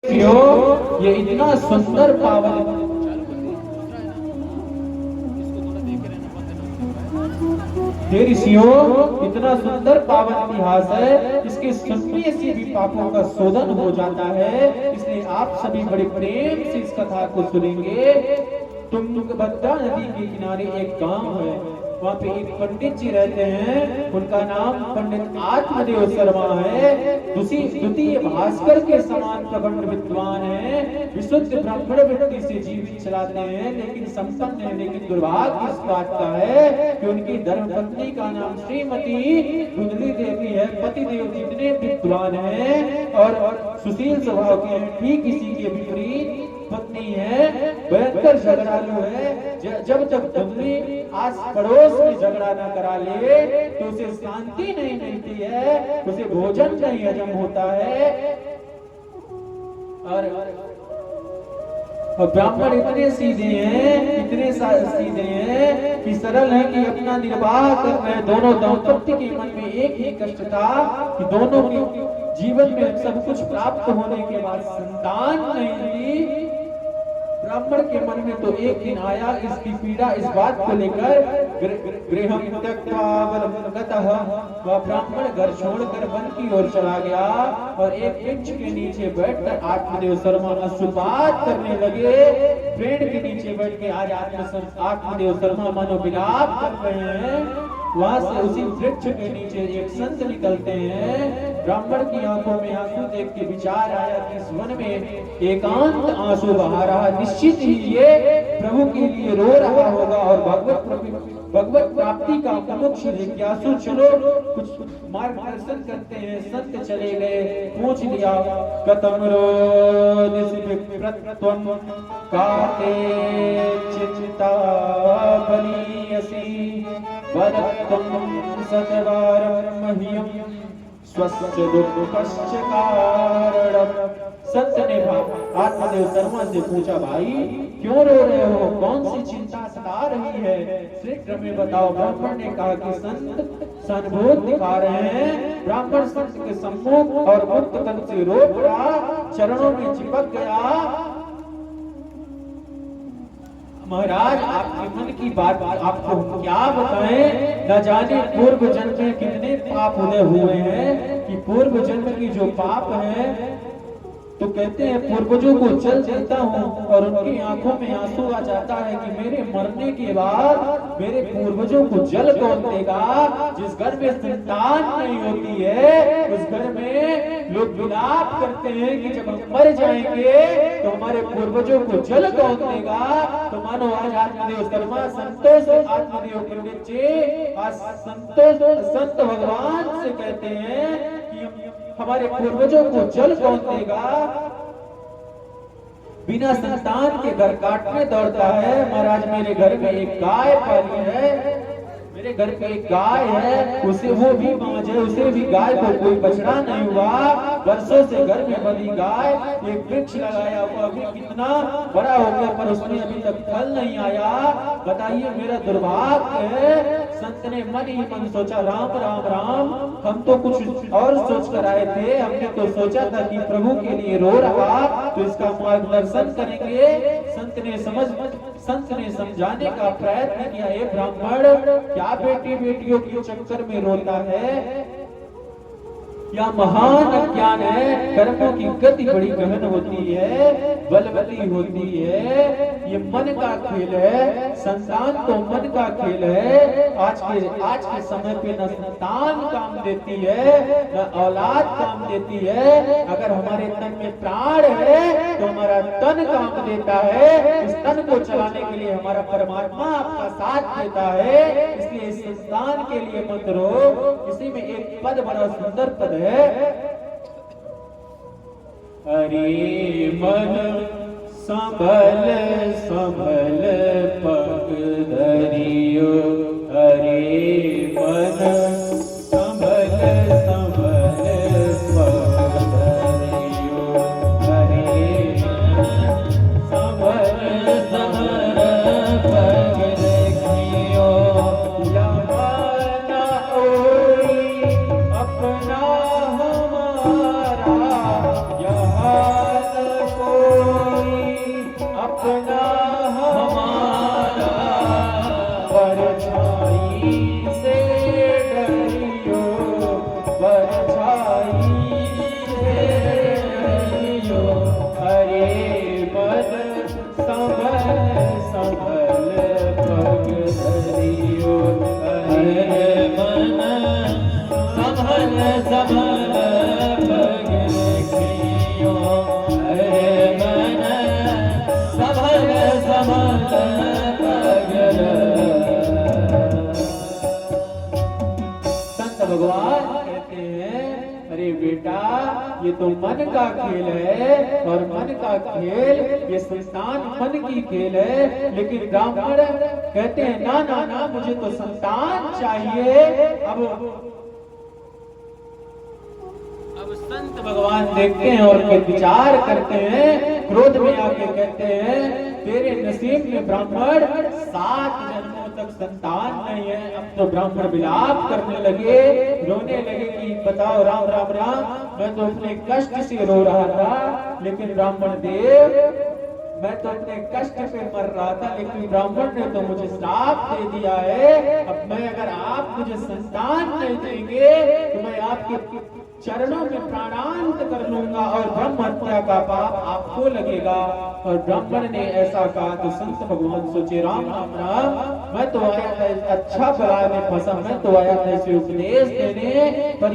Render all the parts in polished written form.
ये इतना सुंदर पावन हे ऋषियों, इतना सुंदर पावन इतिहास है, इसके सुनने से भी पापों का शोधन हो जाता है। इसलिए आप सभी बड़े प्रेम से इस कथा को सुनेंगे। तुंगभद्रा नदी के किनारे एक गांव है, वहाँ पे एक पंडित जी रहते हैं, उनका नाम पंडित आत्मदेव शर्मा है। द्वितीय भास्कर के समान प्रबंध विद्वान है, विशुद्ध ब्राह्मण वृत्ति से जीवन चलाते हैं, लेकिन संपन्न है। लेकिन दुर्भाग्य इस बात का है कि उनकी धर्मपत्नी का नाम श्रीमती कुंडली देवी है। पतिदेव जितने विद्वान हैं और सुशील स्वभाव के हैं, ठीक इसी के विपरीत पत्नी है भयंकर झगड़ालू है। जब तक धुंधली आस पड़ोस में झगड़ा न करा ले तो उसे शांति नहीं मिलती है, उसे भोजन नहीं हजम होता है। और ब्राह्मण इतने सीधे हैं, इतने सीधे हैं कि सरल है कि अपना निर्वाह कर रहे। दोनों दंपत्ति के मन में एक ही कष्ट था कि दोनों के जीवन में सब कुछ प्राप्त होने के बाद संतान नहीं थी। ब्राह्मण के मन में तो एक दिन आया इसकी पीड़ा, इस बात को लेकर गृहं त्यक्त्वा वनं गतः, वह ब्राह्मण घर छोड़कर वन की ओर चला गया और एक वृक्ष के नीचे बैठकर आत्मदेव शर्मा अश्रुपात करने लगे। पेड़ के नीचे बैठ के आज आत्मदेव शर्मा मनोविलाप कर रहे हैं। वहां से उसी वृक्ष के नीचे एक संत निकलते हैं। ब्राह्मण की आंखों में आंसू देख के विचार आया कि इस वन में एकांत आंसू बहा रहा, निश्चित ही ये प्रभु के लिए रो रहा होगा और भगवत प्राप्ति का मुमुक्ष जिज्ञासु। चलो कुछ मार्गदर्शन करते हैं। संत चले गए, पूछ लिया कतम रोदिस्विप्रत्वं काते चिंता बलीयसी वदत्वं सतवारं मह्यं स्वस्य दुःखस्य कारणम्। संत ने आत्मदेव शर्मा से पूछा, भाई क्यों रो रहे हो, कौन सी चिंता सता रही है, शीघ्र में बताओ। ब्राह्मण ने कहा कि संत सन्मुख दिखा रहे हैं। ब्राह्मण संत के सम्मुख और मुक्त तन से रो पड़ा, चरणों में चिपक गया। महाराज आपके मन की बात आपको क्या बताएं, न जाने पूर्व जन्म में कितने पाप उदय हुए हैं कि पूर्व जन्म की जो पाप है, तो कहते हैं पूर्वजों को जल देता हूँ और उनकी आंखों में आंसू आ जाता है कि मेरे मरने के बाद मेरे पूर्वजों को जल कौन देगा। जिस घर में संतान नहीं होती है उस घर में लोग विलाप करते हैं कि जब हम मर जाएंगे तो हमारे पूर्वजों को जल कौन देगा। तो मानो आज आत्मदेव शर्मा संतोष आत्मदेव पंडित जी आज संत भगवान से कहते हैं कि हमारे पूर्वजों को जल कौन देगा। बिना संतान के घर काटने दौड़ता है। महाराज मेरे घर में एक गाय पाली है, मेरे घर पे एक गाय है, उसे वो भी बांझ है, उसे भी गाय को कोई बछड़ा नहीं हुआ। वर्षों से घर में बनी गाय, एक वृक्ष लगाया हुआ, अभी कितना बड़ा हो गया पर उसमें अभी तक फल नहीं आया। बताइए मेरा दुर्भाग्य है। संत ने मन ही मन सोचा, राम राम राम, हम तो कुछ और सोच कर आए थे। हमने तो सोचा था कि प्रभु के लिए रो रहा तो इसका मार्गदर्शन करेंगे। संत ने समझाने का प्रयत्न किया, हे ब्राह्मण क्या बेटी बेटियों के चक्कर में रोता है, या महान अज्ञान है। कर्मों की गति बड़ी गहन होती है, बलवती होती है। ये मन का खेल है, संतान तो मन का खेल है। आज के समय पे न संतान काम देती है न औलाद काम देती है। अगर हमारे तन में प्राण है तो हमारा तन काम देता है। इस तन को चलाने के लिए हमारा परमात्मा आपका साथ देता है। इसलिए इस संतान के लिए मत रो। इसी में एक पद बड़ा सुंदर पद है, हरि मन संभल संभल पग धरियो, हरि मन संभल संभल पग धरियो, हरि मन संभल संभल पग देखियो, यमना ओई अपना हमारा यहाँ अपना हमारा परछाई से डरियो, परछाई से डरियो, हरे मन संभल संभल पग धरियो, हरे मन संभल संभल पग रखियो, हरे मन संभल संभल पग संत भगवान कहते हैं, अरे बेटा ये तो मन का खेल है, और मन का खेल ये संतान मन की खेल है। लेकिन ब्राह्मण कहते हैं ना ना ना, मुझे तो संतान चाहिए। अब संत भगवान देखते हैं और फिर विचार करते हैं, क्रोध में आके कहते हैं, तेरे नसीब में ब्राह्मण 7 जन्मों तक संतान नहीं है। अब तो ब्राह्मण विलाप करने लगे, रोने लगे कि बताओ राम राम राम, मैं तो अपने कष्ट से रो रहा था, लेकिन ब्राह्मण देव मैं तो अपने कष्ट पे मर रहा था, लेकिन ब्राह्मण ने तो मुझे श्राप दे दिया है। अब मैं अगर आप मुझे संतान नहीं देंगे तो मैं आपके चरणों में प्राणांत कर लूंगा, और ब्रह्म हत्या का पाप आपको लगेगा। और ब्राह्मण ने ऐसा कहा तो संत भगवान सोचे, राम राम राम, मैं तो आया था अच्छा बला में फंसा, मैं तो आया था इसे उपदेश देने, पर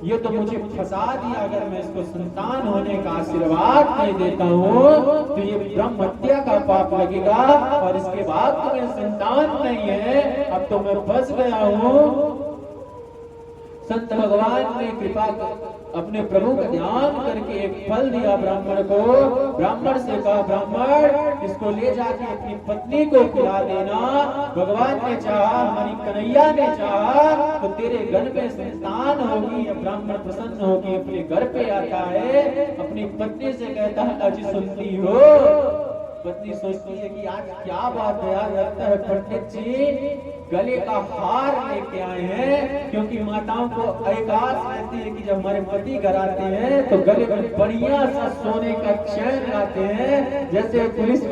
ये तो मुझे फंसा दिया। अगर मैं इसको संतान होने का आशीर्वाद नहीं देता हूँ तो ये ब्रह्म हत्या का पाप लगेगा, और इसके बाद तो मैं संतान नहीं है, अब तो मैं फंस गया हूँ। संत भगवान ने कृपा अपने प्रभु का ध्यान करके एक फल दिया ब्राह्मण को। ब्राह्मण से कहा, ब्राह्मण इसको ले जाके अपनी पत्नी को खिला देना। भगवान ने चाहा, हमारी कन्हैया ने चाहा तो तेरे घर में संतान होगी। अब ब्राह्मण प्रसन्न होगी, अपने घर पे आता है, अपनी पत्नी से कहता है, अजी सुनती हो? पत्नी सोचती है कि आज क्या बात है, आज लगता है पंडित जी गले का हार लेके आए हैं, क्योंकि माताओं को एक आस रहती है कि जब हमारे पति घर आते हैं तो गले में बढ़िया सा सोने का चैन लाते हैं। जैसे पुलिस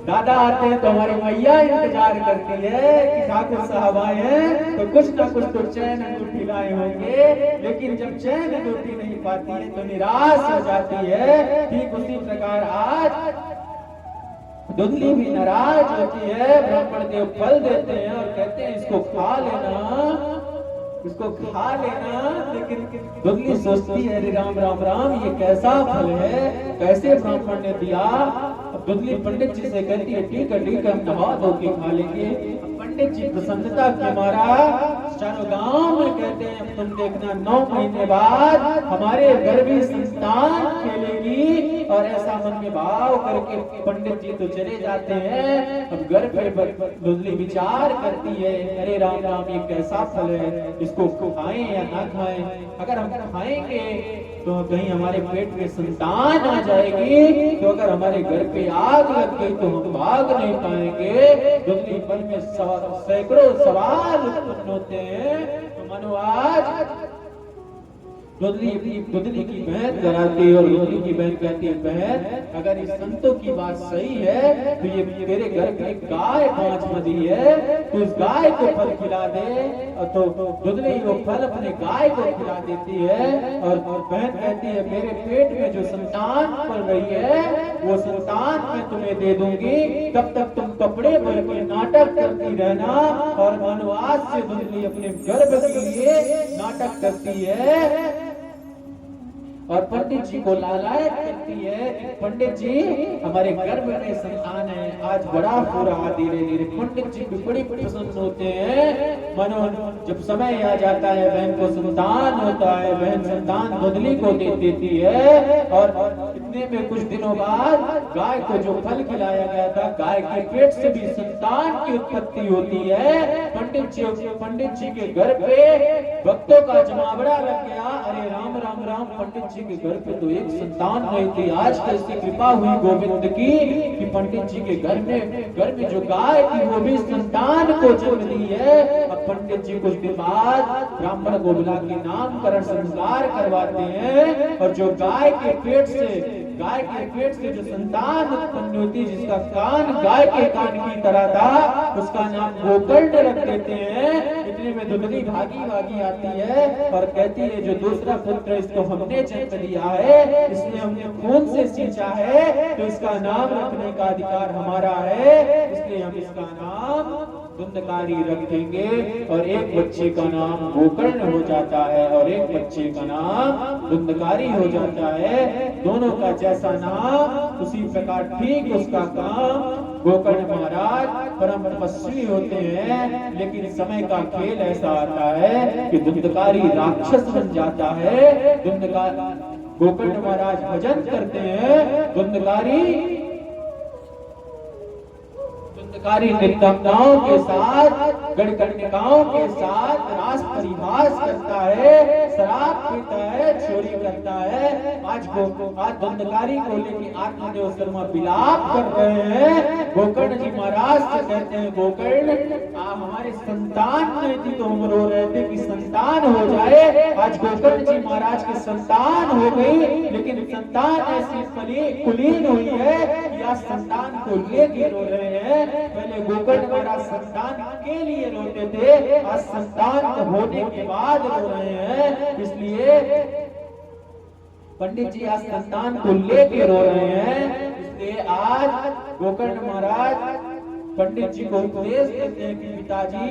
दादा आते हैं तो हमारी मैया इंतजार करती है कि ठाकुर साहब आए हैं तो कुछ ना कुछ तो चैन अंगूठी लाए होंगे, लेकिन जब चैन अंगूठी नहीं पाती है तो निराश हो जाती है। ठीक उसी प्रकार आज धुंधली भी नाराज होती है। ब्राह्मण देव फल देते हैं और कहते हैं इसको खा लेना, इसको खा लेना। लेकिन धुंधली सोचती है, राम राम राम, ये कैसा फल है, कैसे ब्राह्मण ने दिया। अब धुंधली पंडित जी से कहती है, ठीक है ठीक है, हम नहा धो के खा लेंगे। पंडित जी प्रसन्नता के मारा चारों गांव में कहते हैं, अब तुम देखना 9 महीने बाद हमारे घर भी संतान खेलेगी। और ऐसा मन में भाव करके पंडित जी तो चले जाते हैं। अब घर पे धुंधली विचार करती है, अरे राम राम, ये कैसा फल है, इसको खाएं या ना खाएं। अगर हम खाएंगे तो कहीं हमारे पेट में संतान आ जाएगी, तो अगर हमारे घर पे आग लग गई तो हम भाग नहीं पाएंगे। धुंधली मन में सैकड़ों सवाल उत्पन्न होते हैं। तो मनो आज धुंधली की बहन कराती है, और धुंधली की बहन कहती है, बहन अगर इस संतों की बात सही है तो ये तेरे घर में गाय 5 बंधी है, तो उस गाय को फल खिला दे। तो धुंधली वो फल अपने गाय को खिला देती है। और बहन कहती है, मेरे पेट में जो संतान पल रही है वो संतान मैं तुम्हें दे दूंगी, तब तक तुम कपड़े भर के नाटक करती रहना। और वनवास से धुंधली अपने गर्भ के लिए नाटक करती है और पंडित जी को लालायत करती है। पंडित जी हमारे गर्भ में संतान है, आज बड़ा हो रहा धीरे धीरे। पंडित जी भी बड़ी प्रसन्न होते हैं। मनो जब समय आ जाता है, बहन को संतान होता है, बहन संतान धुंधली को दे देती है। और इतने में कुछ दिनों बाद गाय को जो फल खिलाया गया था, गाय के पेट से भी संतान की उत्पत्ति होती है। पंडित जी के घर पे भक्तों का जमावड़ा लग गया। अरे राम राम राम, पंडित जी के घर पे तो एक संतान नहीं थी, आज कैसी कृपा हुई गोविंद की कि पंडित जी के घर में जो गाय थी वो भी संतान को जन्म दी है। अब पंडित जी कुछ दिन बाद ब्राह्मण को बुला के नामकरण संस्कार करवाते हैं, और जो गाय के पेट से गाय के पेट से जो संतान उत्पन्न होती, जिसका कान गाय के कान की तरह था, उसका नाम गोकर्ण रख देते हैं। इतने में दुल्हनी भागी भागी आती है और कहती है जो दूसरा पुत्र इसको हमने जन्म दिया है, इसलिए हमने खून से सींचा है, तो इसका नाम रखने का अधिकार हमारा है, इसलिए हम इसका नाम धुंधकारी रख देंगे। और एक बच्चे का नाम गोकर्ण हो जाता है और एक बच्चे का नाम धुंधकारी हो जाता है। दोनों का जैसा नाम उसी प्रकार ठीक उसका काम। गोकर्ण महाराज परम तपस्वी होते हैं, लेकिन समय का खेल ऐसा आता है कि धुंधकारी राक्षस बन जाता है। गोकर्ण महाराज भजन करते हैं, धुंधकारी निर्तमताओं के साथ, गणकन्यकाओं के साथ रास परिहास करता है, शराब पीता है, चोरी करता है। आज धुंधकारी को लेकर आत्मदेव शर्मा विलाप कर रहे हैं। गोकर्ण जी महाराज से कहते हैं, गोकर्ण हमारे संतान नहीं थी तो हम रो रहे थे कि संतान हो जाए। आज गोकर्ण जी महाराज की संतान हो गई, लेकिन संतान ऐसी कुलीन हुई है कि आज संतान को लेके रो रहे हैं। पहले गोकर्ण महाराज संतान के लिए रोते थे, आज संतान होने के बाद रो रहे हैं। इसलिए पंडित जी आज संतान को लेके रो रहे हैं। इसलिए आज गोकर्ण महाराज पंडित जी को उपदेश देते हैं कि पिताजी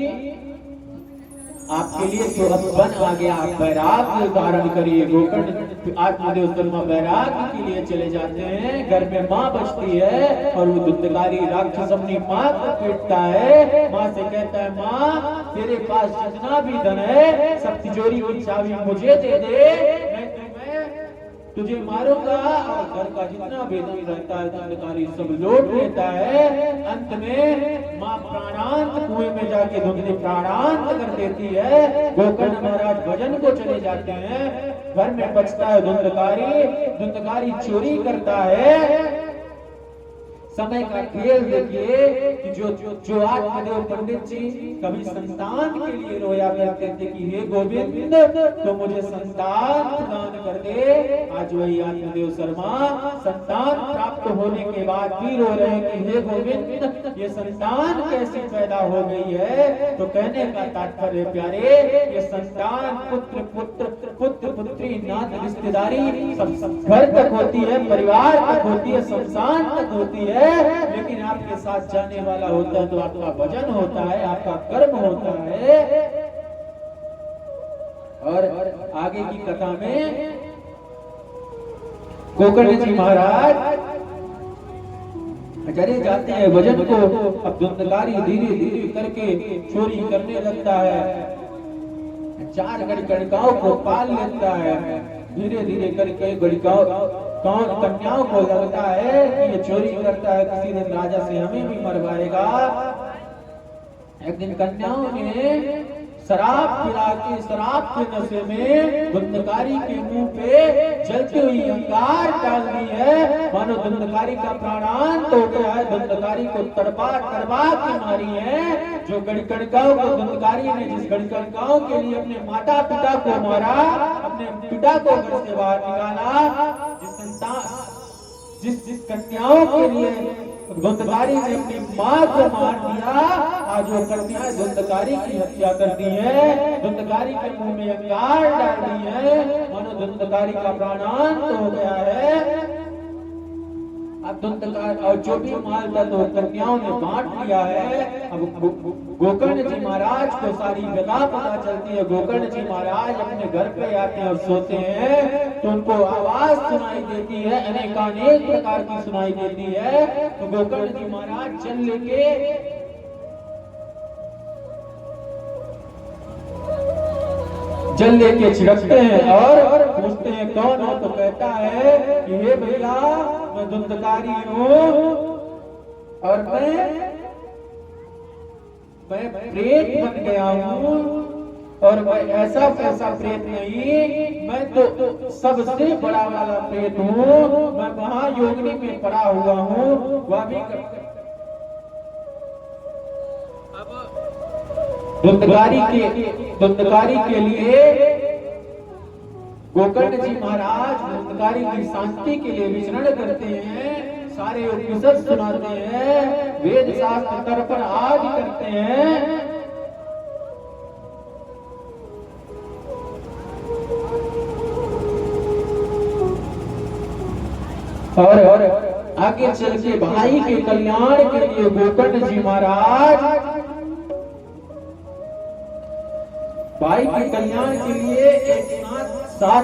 आपके लिए तो अब बन आ गया, आप वैराग्य धारण करिए। गोकर्ण आत्मदेव शर्मा वैराग्य के लिए चले जाते हैं। घर में माँ बचती है और वो धुंधकारी राक्षस अपनी माँ को पीटता है। माँ से कहता है, माँ तेरे पास जितना भी धन है सब तिजोरी की चाबी मुझे दे दे, मैं तुझे मारूंगा। और घर का जितना भी धन रहता है धुंधकारी सब लूट लेता है। अंत में माँ प्राणांत कुएं में जाके धुंधली प्राणांत कर देती है। गोकर्ण महाराज भजन को चले जाते हैं। घर में बचता है धुंधकारी चोरी करता है। समय का खेल देखिए कि जो आत्मदेव पंडित जी कभी संतान के लिए रोया करते थे कि हे गोविंद तो मुझे संतान प्रदान कर दे। आज वही आत्मदेव शर्मा संतान प्राप्त होने के बाद भी रो रहे हैं कि हे गोविंद ये संतान कैसी पैदा हो गई है। तो कहने का तात्पर्य प्यारे, ये संतान पुत्र पुत्री नात रिश्तेदारी सब घर तक होती है, परिवार तक होती है, संसार तक होती है, लेकिन आपके साथ जाने वाला होता है तो आपका भजन होता है, आपका कर्म होता है। और आगे की कथा में गोकर्ण जी महाराज चले जाते हैं भजन को। अब धुंधकारी धीरे धीरे करके चोरी करने लगता है, 4 गणिकाओं को पाल लेता है। धीरे धीरे करके कन्याओं को लगता है कि ये चोरी करता है, किसी दिन राजा से हमें भी मरवाएगा। एक दिन कन्याओं ने शराब पिला के शराब के नशे में धुंधकारी के मुंह पे जलती हुई अंगार डाल दी है। मानो धुंधकारी का प्राणांत हो गया है। धुंधकारी को तड़पा के मारी है। जो गणिकाओं को धुंधकारी ने जिस गणिकाओं के लिए अपने माता पिता को मारा, अपने पिता को घर से बाहर निकाला, जिस कन्याओं के लिए धुंधकारी ने अपनी माँ को मार दिया, आज वो कन्याएं धुंधकारी की हत्या करती है, धुंधकारी के मुंह में अंगार डाल दी है। मानो धुंधकारी का प्राणांत हो गया है। अब धुंधकार और जो भी माल था तो कन्याओं ने बांट दिया है। अब गोकर्ण जी महाराज को सारी जगह पता चलती है। गोकर्ण जी महाराज अपने घर पे आते हैं और सोते हैं तो उनको आवाज सुनाई देती है, अनेकानेक प्रकार की सुनाई देती है। तो गोकर्ण जी महाराज चल लेके जल लेके छिड़कते हैं और पूछते हैं कौन हो। तो कहता है कि हे भैया मैं धुंधकारी हूँ और मैं प्रेत बन गया हूँ। और मैं ऐसा प्रेत नहीं, मैं तो सबसे बड़ा वाला प्रेत हूँ। मैं महायोगिनी में पड़ा हुआ हूँ। वह भी धुंधकारी के लिए गोकर्ण जी महाराज धुंधकारी की शांति के लिए विचरण करते हैं, सारे उपनिषद सुनाते हैं, वेद शास्त्र तर्पण आदि करते हैं। और आगे चल के भाई के कल्याण के लिए गोकर्ण जी महाराज भाई के कल्याण के लिए एक साथ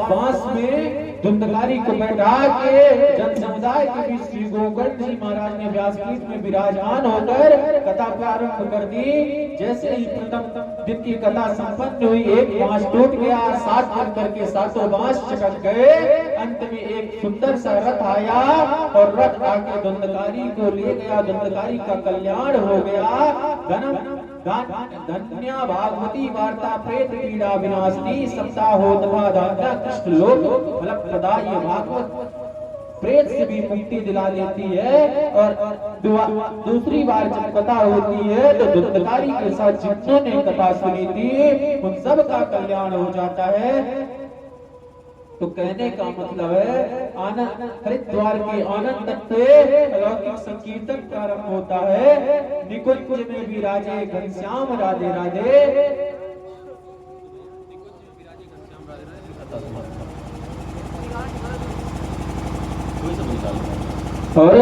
बांस में धुंधकारी को बैठा के जन समुदाय के बीच श्री गोकर्ण जी महाराज ने व्यासपीठ में विराजमान होकर कथा प्रारंभ कर दी। जैसे ही प्रथम दिन की कथा संपन्न हुई, एक बांस टूट गया, 7 बन करके 7 बांस चटक गए। अंत में एक सुंदर सा रथ आया और रथ आके धुंधकारी को ले गया, धुंधकारी का कल्याण हो गया। धन्य भागवती वार्ता प्रेत पीड़ा विनाशिनी सप्ताहोत्था दाता कृष्ण लोक फलप्रदाय भागवत प्रेत से भी मुक्ति दिला देती है। और दूसरी बार जब कथा होती है तो धुंधकारी के साथ जिन्होंने कथा सुनी थी उन सब का कल्याण हो जाता है। तो कहने का मतलब है आनंद हरिद्वार के आनंद से अलौकिक संकीर्तन प्रारंभ होता है। निकुंज में विराजे घनश्याम राधे राधे। और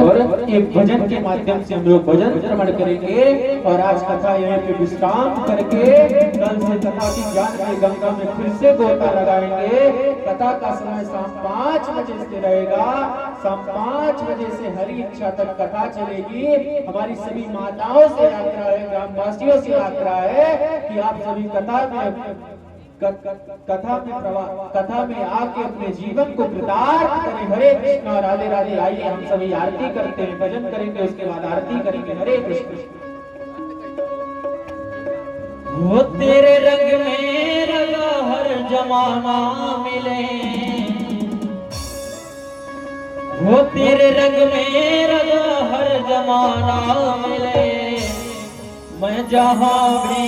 एक भजन के माध्यम से हम लोग भजन श्रवण करेंगे और आज कथा यहाँ पे विश्राम करके कल से कथा की ज्ञान की गंगा में फिर से गोता लगाएंगे। कथा का समय शाम 5 बजे से रहेगा। शाम 5 बजे से हरि इच्छा तक कथा चलेगी। हमारी सभी माताओं से यात्रा है, ग्रामवासियों से यात्रा है कि आप सभी कथा में आके अपने जीवन को कृतार्थ करें। हरे कृष्णा राधे राधे। आइए हम सभी आरती करते हैं, भजन करेंगे, उसके बाद आरती करेंगे। हरे कृष्ण। वो तेरे रंग में रंगा हर जमाना मिले, वो तेरे रंग में रंगा हर जमाना मिले। मैं जहां भी